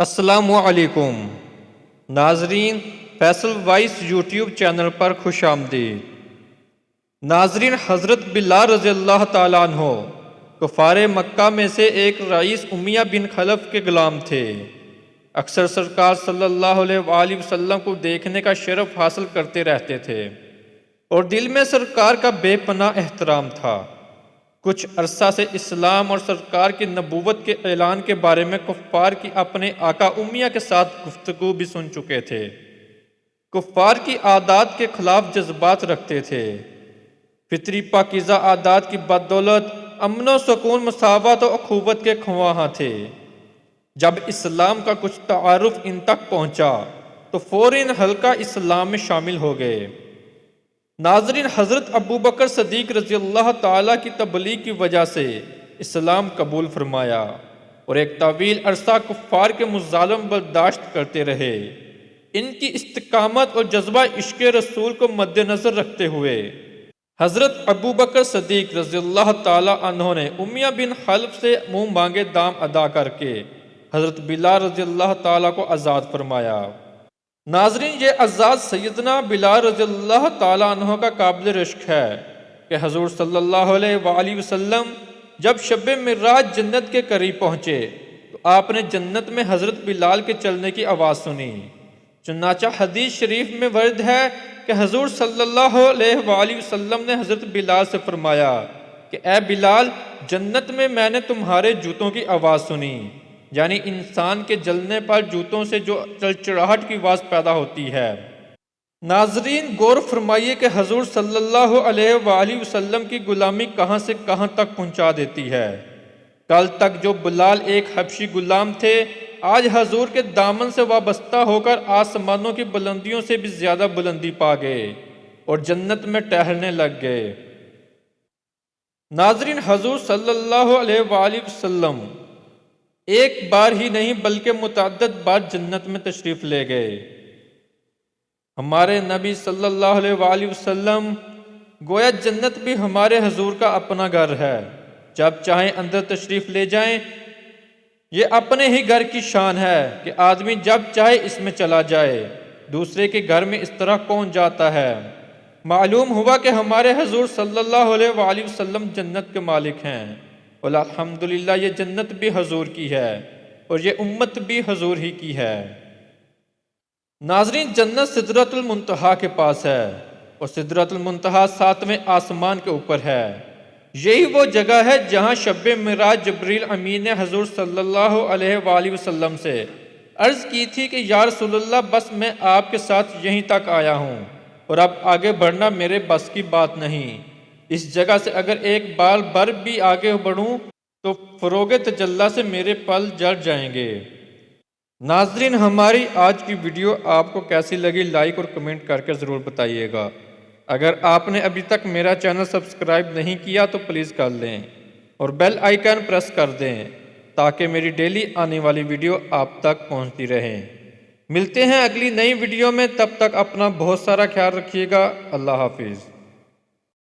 السلام علیکم ناظرین، فیصل وائس یوٹیوب چینل پر خوش آمدید۔ ناظرین، حضرت بلال رضی اللہ تعالیٰ عنہ کفار مکہ میں سے ایک رئیس امیہ بن خلف کے غلام تھے۔ اکثر سرکار صلی اللہ علیہ وآلہ وسلم کو دیکھنے کا شرف حاصل کرتے رہتے تھے اور دل میں سرکار کا بے پناہ احترام تھا۔ کچھ عرصہ سے اسلام اور سرکار کی نبوت کے اعلان کے بارے میں کفار کی اپنے آقا امیہ کے ساتھ گفتگو بھی سن چکے تھے۔ کفار کی عادات کے خلاف جذبات رکھتے تھے۔ فطری پاکیزہ عادات کی بدولت امن و سکون، مساوات و اخوت کے خواہاں تھے۔ جب اسلام کا کچھ تعارف ان تک پہنچا تو فوراً حلقہ اسلام میں شامل ہو گئے۔ ناظرین، حضرت ابوبکر صدیق رضی اللہ تعالیٰ کی تبلیغ کی وجہ سے اسلام قبول فرمایا اور ایک طویل عرصہ کفار کے مظالم برداشت کرتے رہے۔ ان کی استقامت اور جذبہ عشق رسول کو مد نظر رکھتے ہوئے حضرت ابوبکر صدیق رضی اللہ تعالیٰ عنہ نے امیہ بن خلف سے منہ مانگے دام ادا کر کے حضرت بلال رضی اللہ تعالیٰ کو آزاد فرمایا۔ ناظرین، یہ آزاد سیدنا بلال رضی اللہ تعالیٰ عنہ کا قابل رشک ہے کہ حضور صلی اللہ علیہ وآلہ وسلم جب شب معراج جنت کے قریب پہنچے تو آپ نے جنت میں حضرت بلال کے چلنے کی آواز سنی۔ چنانچہ حدیث شریف میں ورد ہے کہ حضور صلی اللہ علیہ وآلہ وسلم نے حضرت بلال سے فرمایا کہ اے بلال، جنت میں نے تمہارے جوتوں کی آواز سنی، یعنی انسان کے جلنے پر جوتوں سے جو چڑچڑاہٹ کی آواز پیدا ہوتی ہے۔ ناظرین، غور فرمائیے کہ حضور صلی اللہ علیہ وآلہ وسلم کی غلامی کہاں سے کہاں تک پہنچا دیتی ہے۔ کل تک جو بلال ایک حبشی غلام تھے، آج حضور کے دامن سے وابستہ ہو کر آسمانوں کی بلندیوں سے بھی زیادہ بلندی پا گئے اور جنت میں ٹہلنے لگ گئے۔ ناظرین، حضور صلی اللہ علیہ وآلہ وسلم ایک بار ہی نہیں بلکہ متعدد بار جنت میں تشریف لے گئے۔ ہمارے نبی صلی اللہ علیہ وآلہ وسلم گویا جنت بھی ہمارے حضور کا اپنا گھر ہے۔ جب چاہیں اندر تشریف لے جائیں۔ یہ اپنے ہی گھر کی شان ہے کہ آدمی جب چاہے اس میں چلا جائے۔ دوسرے کے گھر میں اس طرح کون جاتا ہے؟ معلوم ہوا کہ ہمارے حضور صلی اللہ علیہ وآلہ وسلم جنت کے مالک ہیں اور الحمدللہ یہ جنت بھی حضور کی ہے اور یہ امت بھی حضور ہی کی ہے۔ ناظرین، جنت سدرۃ المنتہا کے پاس ہے اور سدرۃ المنتہا 7ویں آسمان کے اوپر ہے۔ یہی وہ جگہ ہے جہاں شب معراج جبریل امین نے حضور صلی اللہ علیہ وآلہ وسلم سے عرض کی تھی کہ یا رسول اللہ، بس میں آپ کے ساتھ یہیں تک آیا ہوں اور اب آگے بڑھنا میرے بس کی بات نہیں۔ اس جگہ سے اگر ایک بال بھر بھی آگے بڑھوں تو فروغ تجلی سے میرے پل جڑ جائیں گے۔ ناظرین، ہماری آج کی ویڈیو آپ کو کیسی لگی لائک اور کمنٹ کر کے ضرور بتائیے گا۔ اگر آپ نے ابھی تک میرا چینل سبسکرائب نہیں کیا تو پلیز کر لیں اور بیل آئیکن پریس کر دیں تاکہ میری ڈیلی آنے والی ویڈیو آپ تک پہنچتی رہیں۔ ملتے ہیں اگلی نئی ویڈیو میں، تب تک اپنا بہت سارا خیال رکھیے گا۔ اللہ حافظ۔